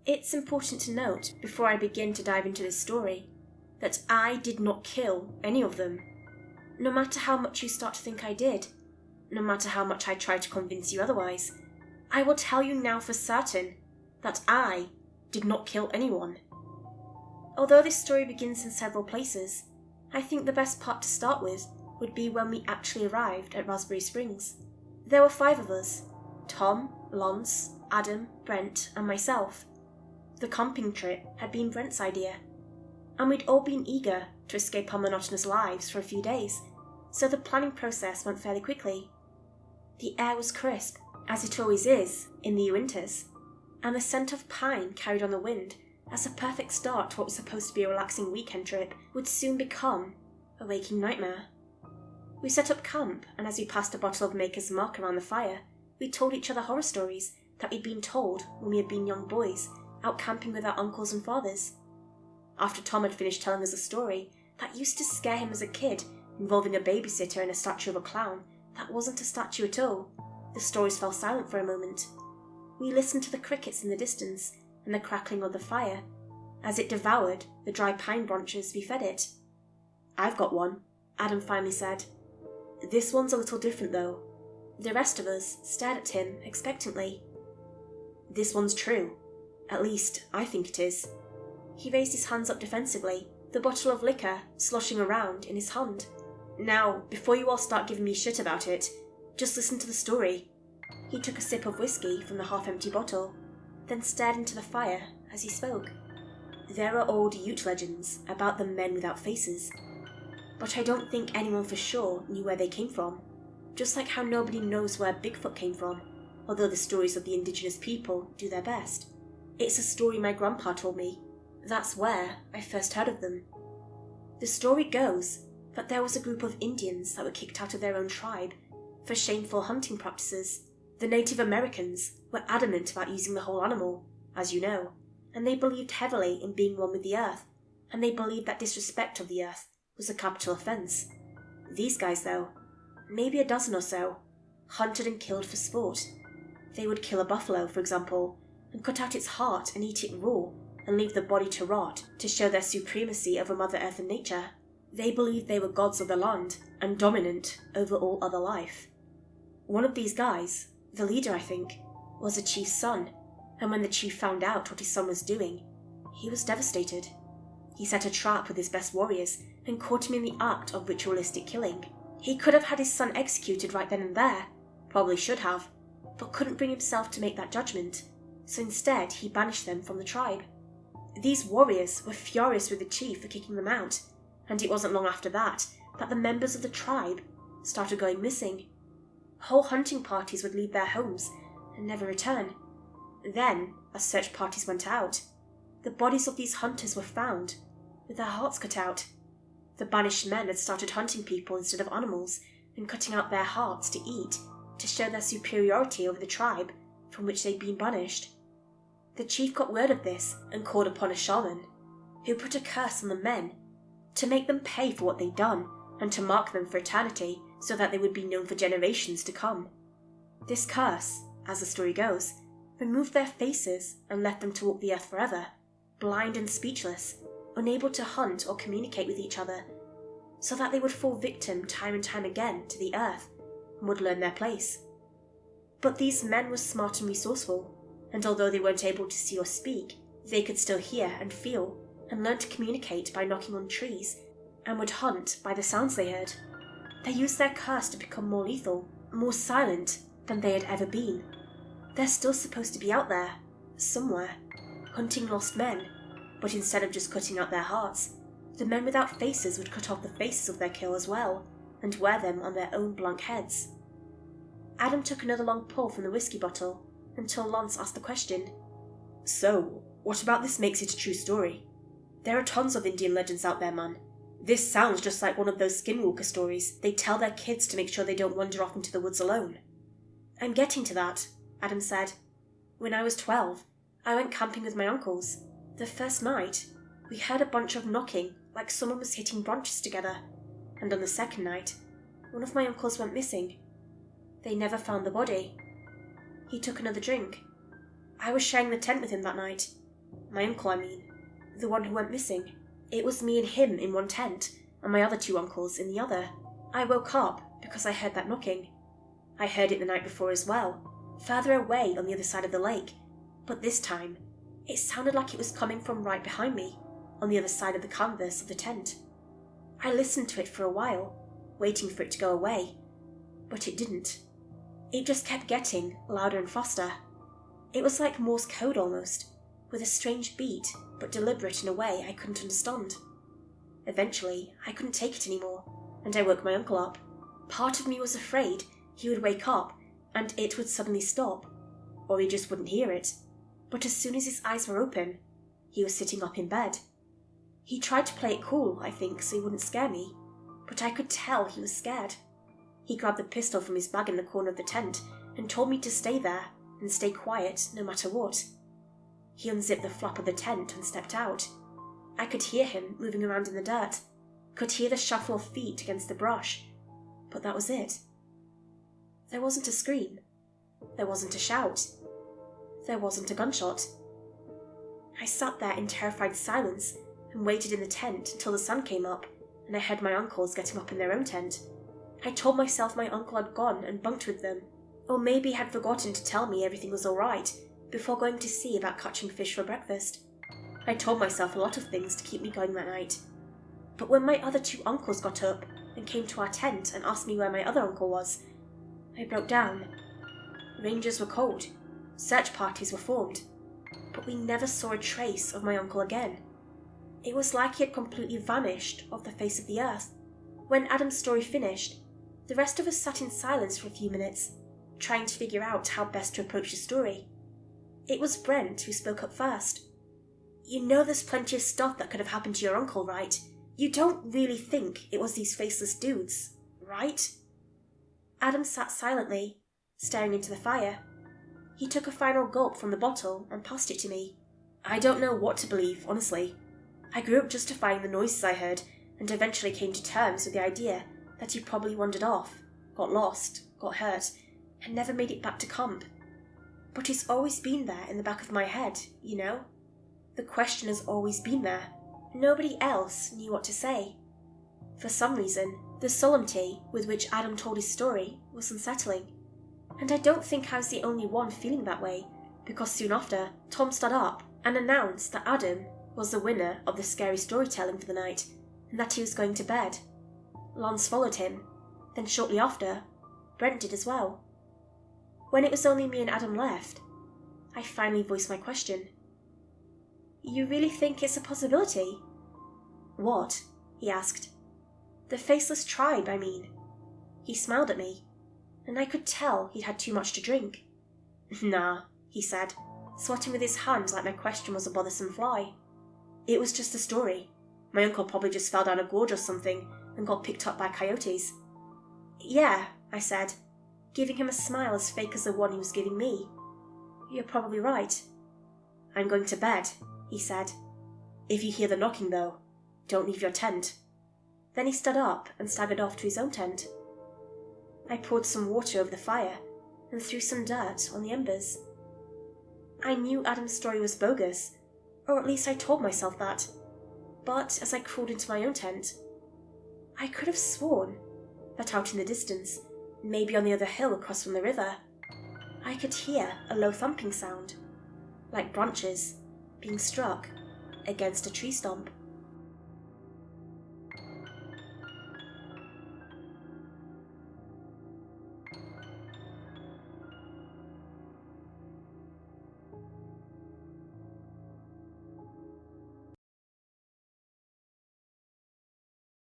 It's important to note, before I begin to dive into this story, that I did not kill any of them. No matter how much you start to think I did, no matter how much I try to convince you otherwise, I will tell you now for certain that I did not kill anyone. Although this story begins in several places, I think the best part to start with would be when we actually arrived at Raspberry Springs. There were 5 of us: Tom, Lance, Adam, Brent, and myself. The camping trip had been Brent's idea, and we'd all been eager to escape our monotonous lives for a few days, so the planning process went fairly quickly. The air was crisp, as it always is in the winters, and the scent of pine carried on the wind as a perfect start to what was supposed to be a relaxing weekend trip would soon become a waking nightmare. We set up camp, and as we passed a bottle of Maker's Mark around the fire, we told each other horror stories that we'd been told when we had been young boys, out camping with our uncles and fathers. After Tom had finished telling us a story that used to scare him as a kid, involving a babysitter and a statue of a clown that wasn't a statue at all, the stories fell silent for a moment. We listened to the crickets in the distance and the crackling of the fire as it devoured the dry pine branches we fed it. "I've got one," Adam finally said. "This one's a little different though." The rest of us stared at him expectantly. "This one's true. At least, I think it is." He raised his hands up defensively, the bottle of liquor sloshing around in his hand. "Now, before you all start giving me shit about it, just listen to the story." He took a sip of whiskey from the half-empty bottle, then stared into the fire as he spoke. "There are old Ute legends about the men without faces, but I don't think anyone for sure knew where they came from, just like how nobody knows where Bigfoot came from, although the stories of the indigenous people do their best. It's a story my grandpa told me. That's where I first heard of them. The story goes that there was a group of Indians that were kicked out of their own tribe for shameful hunting practices. The Native Americans were adamant about using the whole animal, as you know, and they believed heavily in being one with the earth, and they believed that disrespect of the earth was a capital offence. These guys, though, maybe a dozen or so, hunted and killed for sport. They would kill a buffalo, for example, and cut out its heart and eat it raw, and leave the body to rot to show their supremacy over Mother Earth and nature. They believed they were gods of the land and dominant over all other life. One of these guys, the leader I think, was a chief's son, and when the chief found out what his son was doing, he was devastated. He set a trap with his best warriors and caught him in the act of ritualistic killing. He could have had his son executed right then and there, probably should have, but couldn't bring himself to make that judgment, so instead he banished them from the tribe. These warriors were furious with the chief for kicking them out, and it wasn't long after that the members of the tribe started going missing. Whole hunting parties would leave their homes and never return. Then, as search parties went out, the bodies of these hunters were found, with their hearts cut out. The banished men had started hunting people instead of animals and cutting out their hearts to eat, to show their superiority over the tribe from which they'd been banished. The chief got word of this and called upon a shaman, who put a curse on the men to make them pay for what they'd done and to mark them for eternity so that they would be known for generations to come. This curse, as the story goes, removed their faces and left them to walk the earth forever, blind and speechless, unable to hunt or communicate with each other, so that they would fall victim time and time again to the earth and would learn their place. But these men were smart and resourceful, and although they weren't able to see or speak, they could still hear and feel, and learn to communicate by knocking on trees, and would hunt by the sounds they heard. They used their curse to become more lethal, more silent than they had ever been. They're still supposed to be out there, somewhere, hunting lost men, but instead of just cutting out their hearts, the men without faces would cut off the faces of their kill as well, and wear them on their own blank heads. Adam took another long pull from the whiskey bottle, until Lance asked the question. "So, what about this makes it a true story? There are tons of Indian legends out there, man. This sounds just like one of those skinwalker stories they tell their kids to make sure they don't wander off into the woods alone." "I'm getting to that," Adam said. "When I was 12, I went camping with my uncles. The first night, we heard a bunch of knocking like someone was hitting branches together, and on the second night, one of my uncles went missing. They never found the body." He took another drink. "I was sharing the tent with him that night. My uncle, I mean. The one who went missing. It was me and him in one tent, and my other two uncles in the other. I woke up because I heard that knocking. I heard it the night before as well, further away on the other side of the lake, but this time, it sounded like it was coming from right behind me, on the other side of the canvas of the tent. I listened to it for a while, waiting for it to go away, but it didn't. It just kept getting louder and faster. It was like Morse code almost, with a strange beat, but deliberate in a way I couldn't understand. Eventually, I couldn't take it anymore, and I woke my uncle up. Part of me was afraid he would wake up and it would suddenly stop, or he just wouldn't hear it. But as soon as his eyes were open, he was sitting up in bed. He tried to play it cool, I think, so he wouldn't scare me, but I could tell he was scared. He grabbed the pistol from his bag in the corner of the tent and told me to stay there and stay quiet no matter what. He unzipped the flap of the tent and stepped out. I could hear him moving around in the dirt, could hear the shuffle of feet against the brush, but that was it. There wasn't a scream. There wasn't a shout. There wasn't a gunshot. I sat there in terrified silence and waited in the tent until the sun came up and I heard my uncles getting up in their own tent. I told myself my uncle had gone and bunked with them, or maybe had forgotten to tell me everything was all right before going to see about catching fish for breakfast. I told myself a lot of things to keep me going that night. But when my other two uncles got up and came to our tent and asked me where my other uncle was, I broke down. Rangers were called, search parties were formed, but we never saw a trace of my uncle again. It was like he had completely vanished off the face of the earth. When Adam's story finished, the rest of us sat in silence for a few minutes, trying to figure out how best to approach the story. It was Brent who spoke up first. You know there's plenty of stuff that could have happened to your uncle, right? You don't really think it was these faceless dudes, right? Adam sat silently, staring into the fire. He took a final gulp from the bottle and passed it to me. I don't know what to believe, honestly. I grew up justifying the noises I heard and eventually came to terms with the idea that he probably wandered off, got lost, got hurt, and never made it back to camp. But it's always been there in the back of my head, you know? The question has always been there. Nobody else knew what to say. For some reason, the solemnity with which Adam told his story was unsettling. And I don't think I was the only one feeling that way, because soon after, Tom stood up and announced that Adam was the winner of the scary storytelling for the night, and that he was going to bed. Lance followed him, then shortly after, Brent did as well. When it was only me and Adam left, I finally voiced my question. You really think it's a possibility? What? He asked. The faceless tribe, I mean. He smiled at me, and I could tell he'd had too much to drink. Nah, he said, swatting with his hands like my question was a bothersome fly. It was just a story. My uncle probably just fell down a gorge or something and got picked up by coyotes. Yeah, I said, giving him a smile as fake as the one he was giving me. You're probably right. I'm going to bed, he said. If you hear the knocking, though, don't leave your tent. Then he stood up and staggered off to his own tent. I poured some water over the fire and threw some dirt on the embers. I knew Adam's story was bogus, or at least I told myself that. But as I crawled into my own tent, I could have sworn that out in the distance, maybe on the other hill across from the river, I could hear a low thumping sound, like branches being struck against a tree stump.